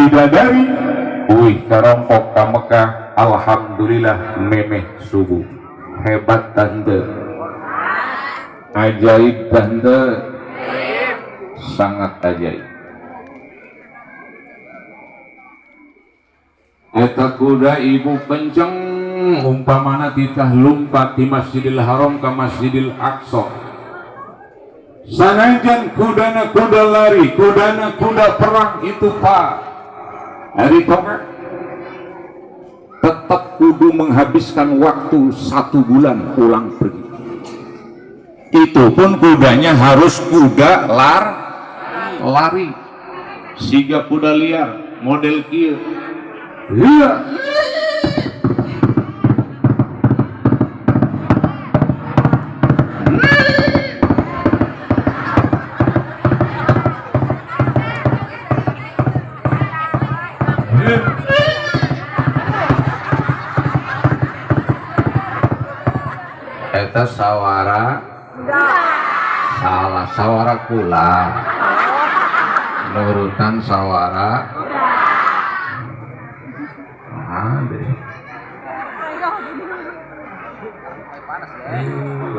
bidadari wih karompok ka Mekah alhamdulillah memeh subuh. Hebat tante, ajaib tante, sangat ajaib. Eta kuda ibu kenceng umpamana titah lumpat di Masjidil Haram ke Masjidil Aqsa. Sanajan kudana kuda lari, kudana kuda perang itu pak hari tongak tetap kudu menghabiskan waktu 1 bulan pulang pergi. Itu pun kudanya harus kuda lari, siga kuda liar model kieu. Iya. Eta sawara salah sawara kula nurutan sawara ada